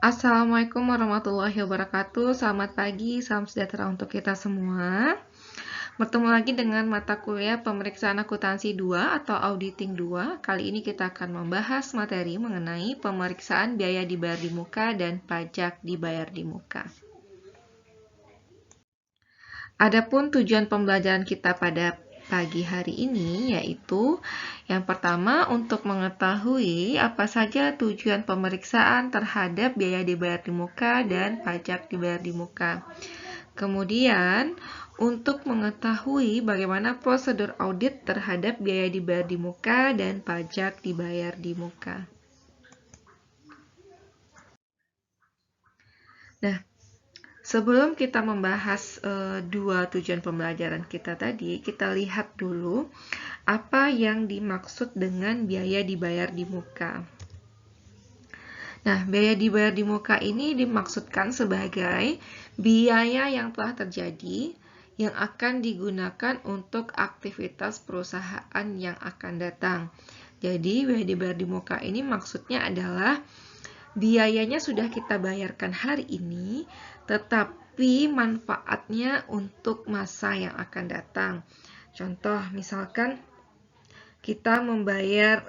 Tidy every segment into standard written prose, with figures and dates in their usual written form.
Assalamualaikum warahmatullahi wabarakatuh. Selamat pagi, salam sejahtera untuk kita semua. Bertemu lagi dengan mata kuliah pemeriksaan akuntansi 2 atau auditing 2. Kali ini kita akan membahas materi mengenai pemeriksaan biaya dibayar di muka dan pajak dibayar di muka. Adapun tujuan pembelajaran kita pada pagi hari ini yaitu yang pertama untuk mengetahui apa saja tujuan pemeriksaan terhadap biaya dibayar di muka dan pajak dibayar di muka. Kemudian, untuk mengetahui bagaimana prosedur audit terhadap biaya dibayar di muka dan pajak dibayar di muka. Nah, sebelum kita membahas dua tujuan pembelajaran kita tadi, kita lihat dulu apa yang dimaksud dengan biaya dibayar di muka. Nah, biaya dibayar di muka ini dimaksudkan sebagai biaya yang telah terjadi yang akan digunakan untuk aktivitas perusahaan yang akan datang. Jadi, biaya dibayar di muka ini maksudnya adalah biayanya sudah kita bayarkan hari ini, tetapi manfaatnya untuk masa yang akan datang. Contoh, misalkan kita membayar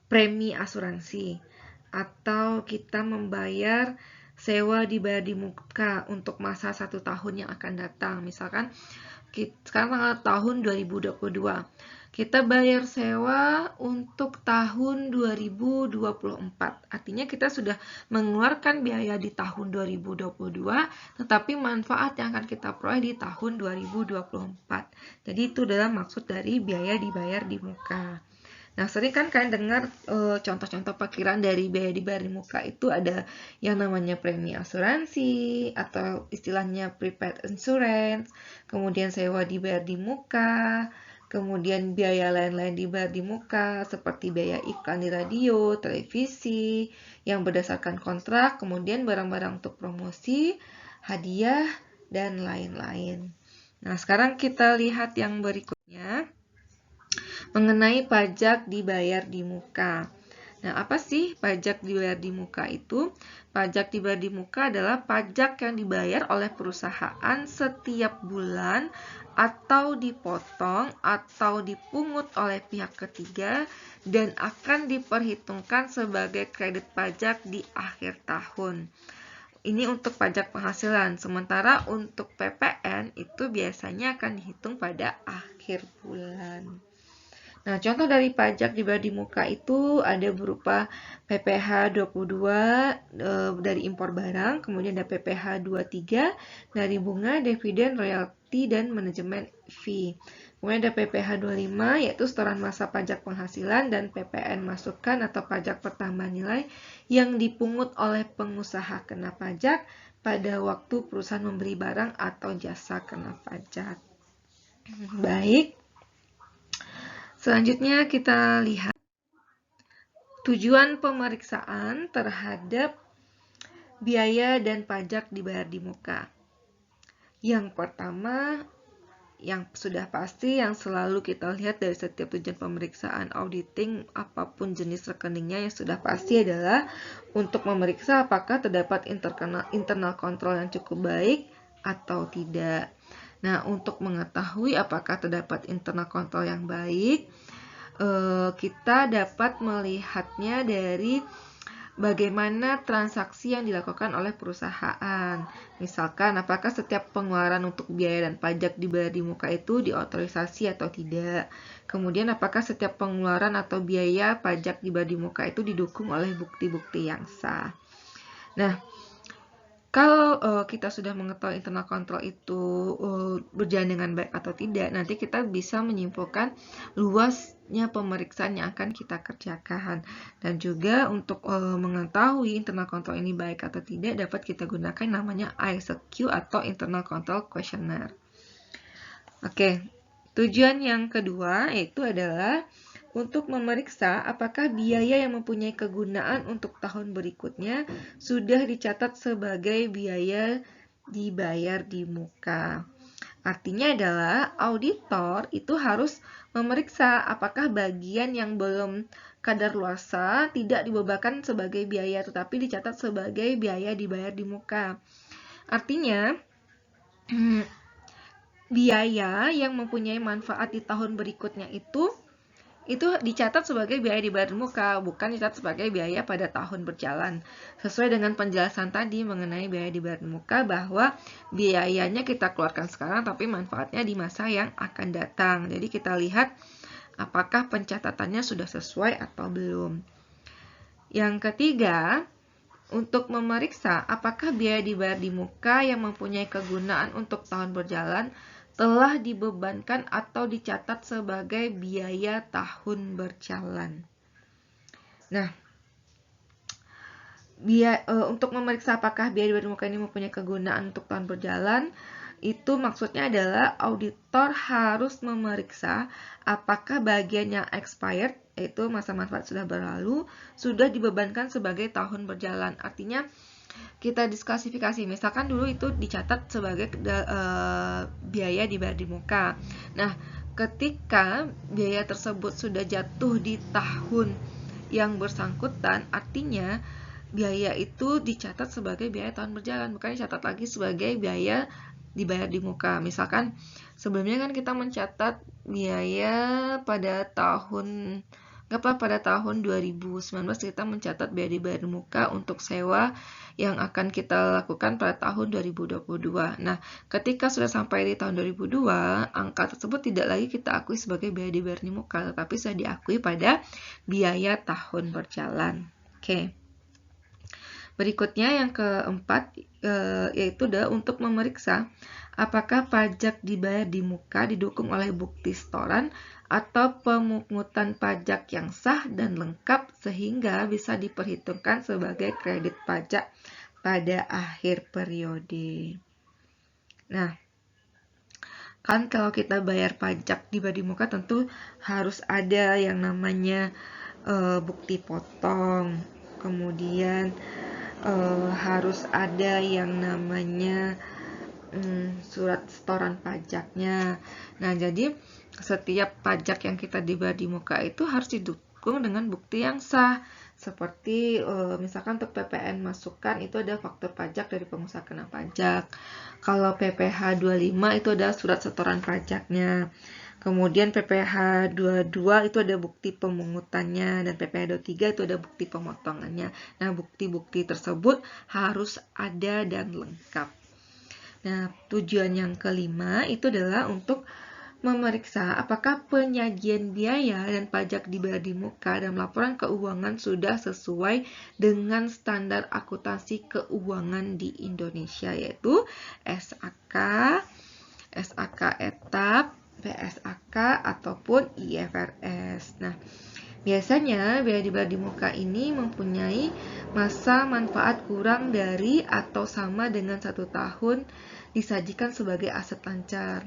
premi asuransi, atau kita membayar sewa dibayar di muka untuk masa 1 tahun yang akan datang. Misalkan sekarang tahun 2022, kita bayar sewa untuk tahun 2024. Artinya kita sudah mengeluarkan biaya di tahun 2022, tetapi manfaat yang akan kita peroleh di tahun 2024. Jadi itu adalah maksud dari biaya dibayar di muka. Nah, sering kan kalian dengar contoh-contoh perkiraan dari biaya dibayar di muka itu ada yang namanya premi asuransi atau istilahnya prepaid insurance, kemudian sewa dibayar di muka, kemudian biaya lain-lain dibayar di muka seperti biaya iklan di radio, televisi yang berdasarkan kontrak, kemudian barang-barang untuk promosi, hadiah, dan lain-lain. Nah, sekarang kita lihat yang berikutnya mengenai pajak dibayar di muka. Nah, apa sih pajak dibayar di muka itu? Pajak dibayar di muka adalah pajak yang dibayar oleh perusahaan setiap bulan atau dipotong atau dipungut oleh pihak ketiga dan akan diperhitungkan sebagai kredit pajak di akhir tahun. Ini untuk pajak penghasilan, sementara untuk PPN itu biasanya akan dihitung pada akhir bulan. Nah, contoh dari pajak dibayar di muka itu ada berupa PPh 22 dari impor barang, kemudian ada PPh 23 dari bunga, dividen, royalti, dan manajemen fee. Kemudian ada PPh 25 yaitu setoran masa pajak penghasilan dan PPN masukan atau pajak pertambahan nilai yang dipungut oleh pengusaha kena pajak pada waktu perusahaan membeli barang atau jasa kena pajak. Baik. Selanjutnya kita lihat tujuan pemeriksaan terhadap biaya dan pajak dibayar di muka. Yang pertama, yang sudah pasti yang selalu kita lihat dari setiap tujuan pemeriksaan auditing apapun jenis rekeningnya yang sudah pasti adalah untuk memeriksa apakah terdapat internal control yang cukup baik atau tidak. Nah, untuk mengetahui apakah terdapat internal control yang baik, kita dapat melihatnya dari bagaimana transaksi yang dilakukan oleh perusahaan. Misalkan, apakah setiap pengeluaran untuk biaya dan pajak dibayar di muka itu diotorisasi atau tidak. Kemudian, apakah setiap pengeluaran atau biaya pajak dibayar di muka itu didukung oleh bukti-bukti yang sah. Nah, kalau kita sudah mengetahui internal control itu berjalan dengan baik atau tidak, nanti kita bisa menyimpulkan luasnya pemeriksaan yang akan kita kerjakan. Dan juga untuk mengetahui internal control ini baik atau tidak, dapat kita gunakan namanya ISQ atau Internal Control Questionnaire. Oke, tujuan yang kedua yaitu adalah untuk memeriksa apakah biaya yang mempunyai kegunaan untuk tahun berikutnya sudah dicatat sebagai biaya dibayar di muka. Artinya adalah auditor itu harus memeriksa apakah bagian yang belum kadaluarsa tidak dibebankan sebagai biaya, tetapi dicatat sebagai biaya dibayar di muka. Artinya, biaya yang mempunyai manfaat di tahun berikutnya itu dicatat sebagai biaya dibayar di muka, bukan dicatat sebagai biaya pada tahun berjalan. Sesuai dengan penjelasan tadi mengenai biaya dibayar di muka, bahwa biayanya kita keluarkan sekarang, tapi manfaatnya di masa yang akan datang. Jadi kita lihat apakah pencatatannya sudah sesuai atau belum. Yang ketiga, untuk memeriksa apakah biaya dibayar di muka yang mempunyai kegunaan untuk tahun berjalan telah dibebankan atau dicatat sebagai biaya tahun berjalan. Nah, untuk memeriksa apakah biaya dibayar di muka ini mempunyai kegunaan untuk tahun berjalan, itu maksudnya adalah auditor harus memeriksa apakah bagian yang expired, yaitu masa manfaat sudah berlalu, sudah dibebankan sebagai tahun berjalan. Artinya kita disklasifikasi, misalkan dulu itu dicatat sebagai biaya dibayar di muka. Nah, ketika biaya tersebut sudah jatuh di tahun yang bersangkutan, artinya biaya itu dicatat sebagai biaya tahun berjalan, bukan dicatat lagi sebagai biaya dibayar di muka. Misalkan sebelumnya kan kita mencatat biaya pada tahun 2019 kita mencatat biaya dibayar di muka untuk sewa yang akan kita lakukan pada tahun 2022. Nah, ketika sudah sampai di tahun 2002, angka tersebut tidak lagi kita akui sebagai biaya dibayar di muka, tetapi sudah diakui pada biaya tahun berjalan. Oke. Berikutnya yang keempat, yaitu adalah untuk memeriksa apakah pajak dibayar di muka didukung oleh bukti setoran atau pemungutan pajak yang sah dan lengkap sehingga bisa diperhitungkan sebagai kredit pajak pada akhir periode. Nah, kan kalau kita bayar pajak dibayar di muka tentu harus ada yang namanya bukti potong, kemudian harus ada yang namanya surat setoran pajaknya. Nah, jadi setiap pajak yang kita dibayar di muka itu harus didukung dengan bukti yang sah. Seperti misalkan untuk PPN masukan itu ada faktur pajak dari pengusaha kena pajak. Kalau PPh 25 itu ada surat setoran pajaknya. Kemudian PPh 22 itu ada bukti pemungutannya, dan PPh 23 itu ada bukti pemotongannya. Nah, bukti-bukti tersebut harus ada dan lengkap. Nah, tujuan yang kelima itu adalah untuk memeriksa apakah penyajian biaya dan pajak dibayar di muka dalam laporan keuangan sudah sesuai dengan standar akuntansi keuangan di Indonesia, yaitu SAK, SAK etap, PSAK, ataupun IFRS. Nah, biasanya biaya dibayar di muka ini mempunyai masa manfaat kurang dari atau sama dengan 1 tahun, disajikan sebagai aset lancar.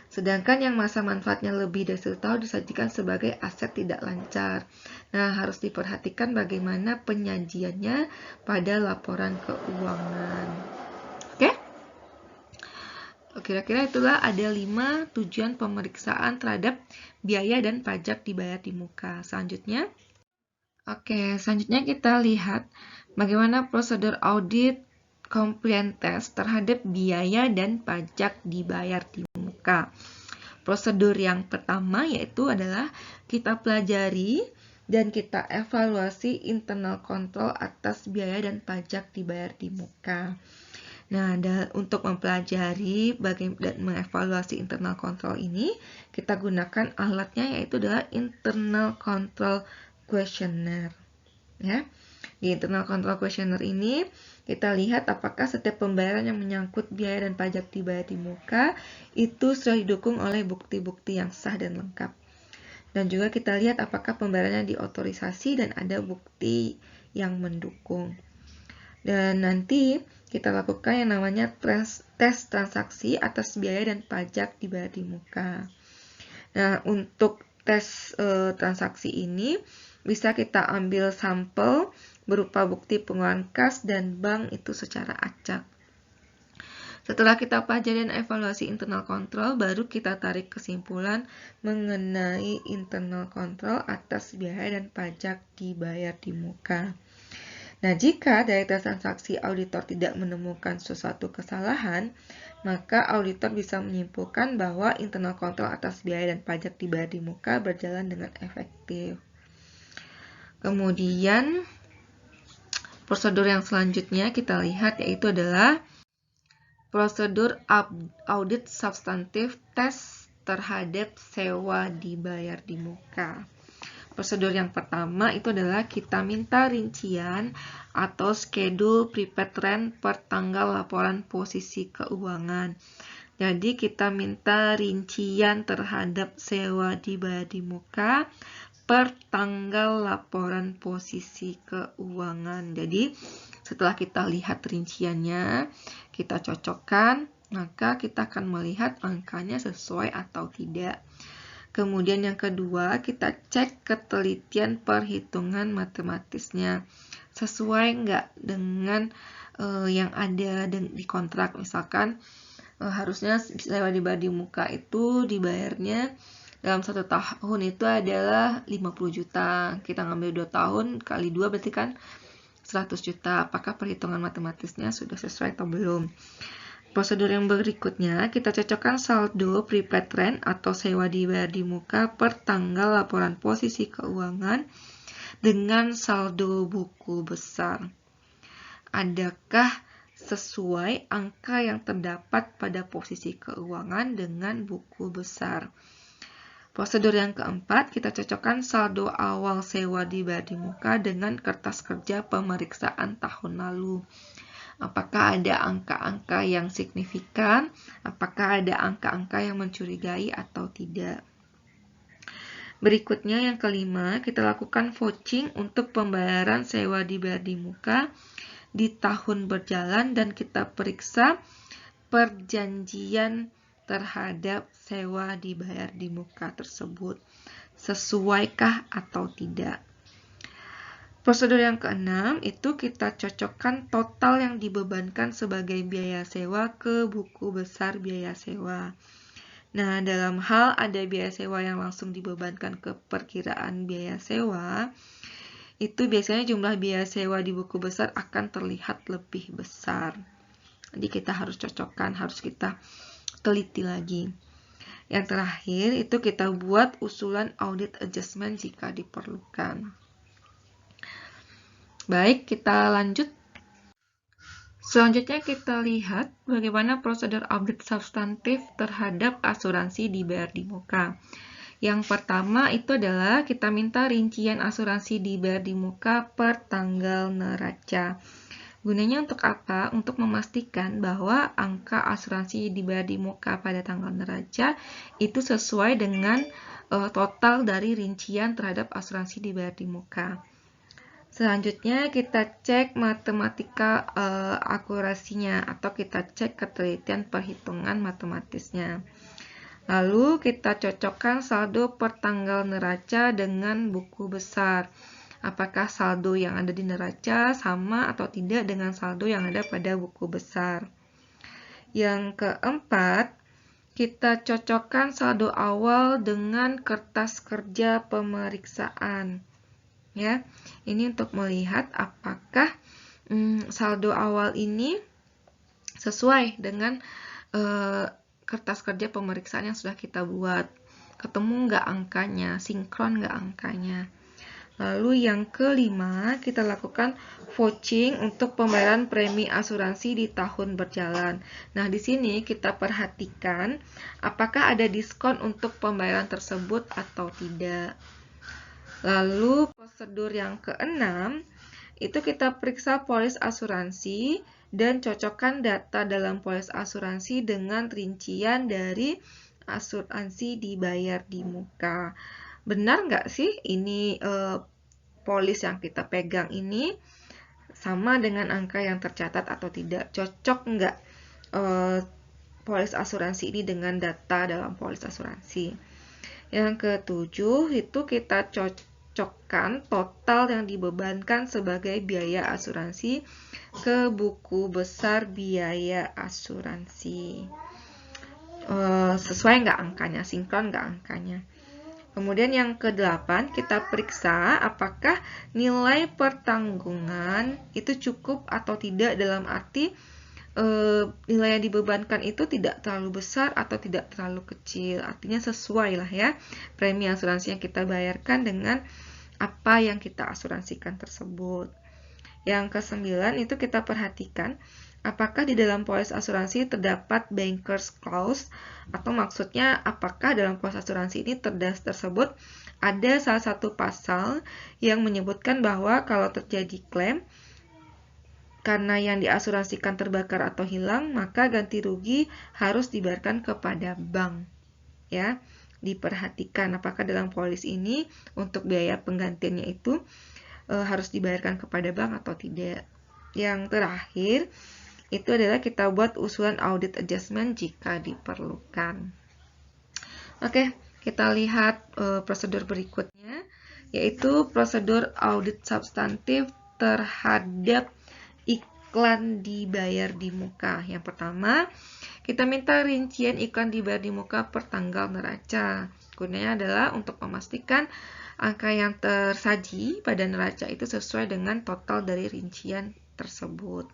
Sedangkan yang masa manfaatnya lebih dari 1 tahun disajikan sebagai aset tidak lancar. Nah, harus diperhatikan bagaimana penyajiannya pada laporan keuangan. Oke? Kira-kira itulah ada 5 tujuan pemeriksaan terhadap biaya dan pajak dibayar di muka. Selanjutnya, selanjutnya kita lihat bagaimana prosedur audit compliance test terhadap biaya dan pajak dibayar di muka. Prosedur yang pertama yaitu adalah kita pelajari dan kita evaluasi internal control atas biaya dan pajak dibayar di muka. Nah, untuk mempelajari dan mengevaluasi internal control ini, kita gunakan alatnya yaitu adalah internal control questionnaire. Ya. Di internal control questionnaire ini, kita lihat apakah setiap pembayaran yang menyangkut biaya dan pajak dibayar di muka itu sudah didukung oleh bukti-bukti yang sah dan lengkap. Dan juga kita lihat apakah pembayarannya diotorisasi dan ada bukti yang mendukung. Dan nanti kita lakukan yang namanya tes transaksi atas biaya dan pajak dibayar di muka. Nah, untuk tes transaksi ini bisa kita ambil sampel berupa bukti pengeluaran kas dan bank itu secara acak. Setelah kita pelajari dan evaluasi internal control, baru kita tarik kesimpulan mengenai internal control atas biaya dan pajak dibayar di muka. Nah, jika dari transaksi auditor tidak menemukan sesuatu kesalahan, maka auditor bisa menyimpulkan bahwa internal control atas biaya dan pajak dibayar di muka berjalan dengan efektif. Kemudian, prosedur yang selanjutnya kita lihat yaitu adalah prosedur audit substantif tes terhadap sewa dibayar di muka. Prosedur yang pertama itu adalah kita minta rincian atau schedule prepaid rent per tanggal laporan posisi keuangan. Jadi kita minta rincian terhadap sewa dibayar di muka per tanggal laporan posisi keuangan. Jadi setelah kita lihat rinciannya, kita cocokkan, maka kita akan melihat angkanya sesuai atau tidak. Kemudian yang kedua, kita cek ketelitian perhitungan matematisnya. Sesuai nggak dengan yang ada di kontrak. Misalkan harusnya sewa dibayar di muka itu dibayarnya dalam 1 tahun itu adalah 50 juta. Kita ngambil 2 tahun kali 2 berarti kan 100 juta. Apakah perhitungan matematisnya sudah sesuai atau belum? Prosedur yang berikutnya, kita cocokkan saldo prepaid rent atau sewa dibayar di muka per tanggal laporan posisi keuangan dengan saldo buku besar. Adakah sesuai angka yang terdapat pada posisi keuangan dengan buku besar? Prosedur yang keempat, kita cocokkan saldo awal sewa dibayar di muka dengan kertas kerja pemeriksaan tahun lalu. Apakah ada angka-angka yang signifikan? Apakah ada angka-angka yang mencurigai atau tidak? Berikutnya yang kelima, kita lakukan vouching untuk pembayaran sewa dibayar di muka di tahun berjalan dan kita periksa perjanjian terhadap sewa dibayar di muka tersebut. Sesuaikah atau tidak? Prosedur yang keenam itu kita cocokkan total yang dibebankan sebagai biaya sewa ke buku besar biaya sewa. Nah, dalam hal ada biaya sewa yang langsung dibebankan ke perkiraan biaya sewa, itu biasanya jumlah biaya sewa di buku besar akan terlihat lebih besar. Jadi kita harus cocokkan, harus kita teliti lagi. Yang terakhir itu kita buat usulan audit adjustment jika diperlukan. Baik, kita lanjut. Selanjutnya kita lihat bagaimana prosedur audit substantif terhadap asuransi dibayar di muka. Yang pertama itu adalah kita minta rincian asuransi dibayar di muka per tanggal neraca. Gunanya untuk apa? Untuk memastikan bahwa angka asuransi dibayar di muka pada tanggal neraca itu sesuai dengan total dari rincian terhadap asuransi dibayar di muka. Selanjutnya kita cek matematika akurasinya atau kita cek ketelitian perhitungan matematisnya. Lalu kita cocokkan saldo per tanggal neraca dengan buku besar. Apakah saldo yang ada di neraca sama atau tidak dengan saldo yang ada pada buku besar. Yang keempat, kita cocokkan saldo awal dengan kertas kerja pemeriksaan. Ya, ini untuk melihat apakah saldo awal ini sesuai dengan kertas kerja pemeriksaan yang sudah kita buat. Ketemu nggak angkanya, sinkron nggak angkanya. Lalu yang kelima, kita lakukan vouching untuk pembayaran premi asuransi di tahun berjalan. Nah, di sini kita perhatikan apakah ada diskon untuk pembayaran tersebut atau tidak. Lalu prosedur yang keenam, itu kita periksa polis asuransi dan cocokkan data dalam polis asuransi dengan rincian dari asuransi dibayar di muka. Benar nggak sih ini polis yang kita pegang ini sama dengan angka yang tercatat atau tidak? Cocok nggak polis asuransi ini dengan data dalam polis asuransi? Yang ketujuh itu kita cocokkan total yang dibebankan sebagai biaya asuransi ke buku besar biaya asuransi. Sesuai nggak angkanya, sinkron nggak angkanya. Kemudian yang ke-8, kita periksa apakah nilai pertanggungan itu cukup atau tidak, dalam arti nilai yang dibebankan itu tidak terlalu besar atau tidak terlalu kecil. Artinya sesuai lah ya premi asuransi yang kita bayarkan dengan apa yang kita asuransikan tersebut. Yang ke-9 itu kita perhatikan apakah di dalam polis asuransi terdapat bankers clause, atau maksudnya apakah dalam polis asuransi ini tersebut ada salah satu pasal yang menyebutkan bahwa kalau terjadi klaim karena yang diasuransikan terbakar atau hilang, maka ganti rugi harus dibayarkan kepada bank. Ya, diperhatikan apakah dalam polis ini untuk biaya penggantiannya itu harus dibayarkan kepada bank atau tidak. Yang terakhir itu adalah kita buat usulan audit adjustment jika diperlukan. Oke, kita lihat prosedur berikutnya, yaitu prosedur audit substantif terhadap iklan dibayar di muka. Yang pertama, kita minta rincian iklan dibayar di muka per tanggal neraca. Gunanya adalah untuk memastikan angka yang tersaji pada neraca itu sesuai dengan total dari rincian tersebut.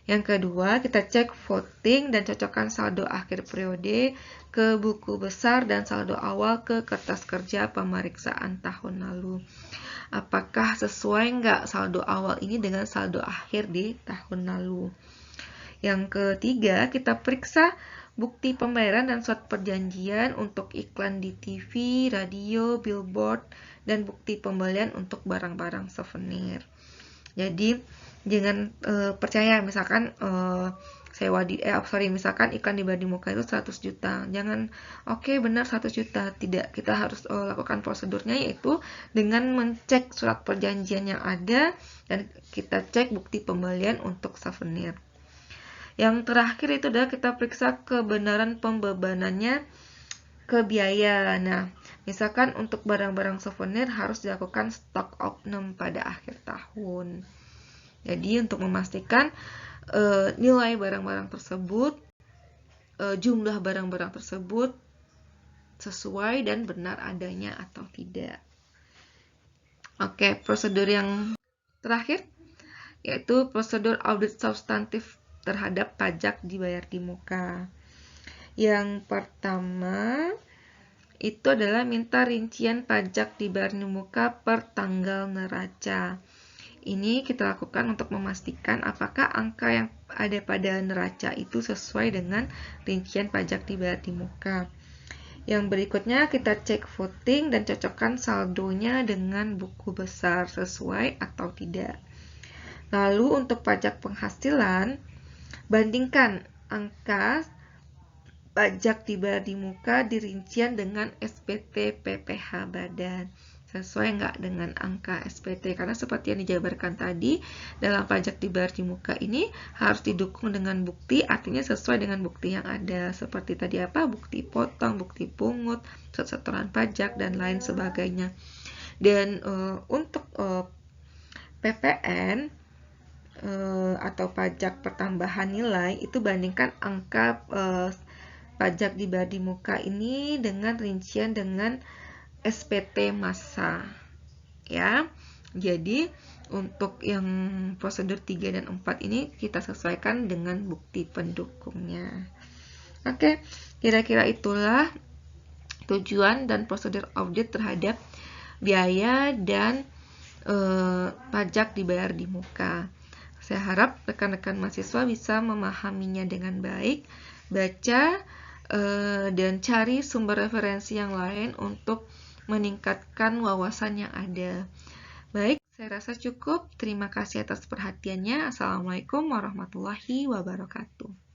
Yang kedua, kita cek voting dan cocokkan saldo akhir periode ke buku besar dan saldo awal ke kertas kerja pemeriksaan tahun lalu. Apakah sesuai nggak saldo awal ini dengan saldo akhir di tahun lalu? Yang ketiga, kita periksa bukti pembayaran dan surat perjanjian untuk iklan di TV, radio, billboard, dan bukti pembelian untuk barang-barang souvenir. Jadi jangan percaya misalkan misalkan iklan dibayar di muka itu 100 juta. Jangan oke, benar 100 juta. Tidak, kita harus lakukan prosedurnya, yaitu dengan mencek surat perjanjian yang ada dan kita cek bukti pembelian untuk souvenir. Yang terakhir itu adalah kita periksa kebenaran pembebanannya ke biaya. Nah, misalkan untuk barang-barang souvenir harus dilakukan stock opname pada akhir tahun. Jadi untuk memastikan nilai barang-barang tersebut, jumlah barang-barang tersebut sesuai dan benar adanya atau tidak. Oke, prosedur yang terakhir yaitu prosedur audit substantif terhadap pajak dibayar di muka. Yang pertama itu adalah minta rincian pajak dibayar di muka per tanggal neraca. Ini kita lakukan untuk memastikan apakah angka yang ada pada neraca itu sesuai dengan rincian pajak dibayar di muka. Yang berikutnya kita cek voting dan cocokkan saldonya dengan buku besar sesuai atau tidak. Lalu untuk pajak penghasilan, bandingkan angka pajak dibayar di muka di rincian dengan SPT PPh badan. Sesuai nggak dengan angka SPT? Karena seperti yang dijabarkan tadi, dalam pajak dibayar di muka ini harus didukung dengan bukti, artinya sesuai dengan bukti yang ada. Seperti tadi apa? Bukti potong, bukti pungut, setoran pajak, dan lain sebagainya. Dan untuk PPN atau pajak pertambahan nilai, itu bandingkan angka pajak dibayar di muka ini dengan rincian dengan SPT massa. Ya. Jadi untuk yang prosedur 3 dan 4 ini kita sesuaikan dengan bukti pendukungnya. Oke, kira-kira itulah tujuan dan prosedur audit terhadap biaya dan pajak dibayar di muka. Saya harap rekan-rekan mahasiswa bisa memahaminya dengan baik, baca dan cari sumber referensi yang lain untuk meningkatkan wawasan yang ada. Baik, saya rasa cukup. Terima kasih atas perhatiannya. Assalamualaikum warahmatullahi wabarakatuh.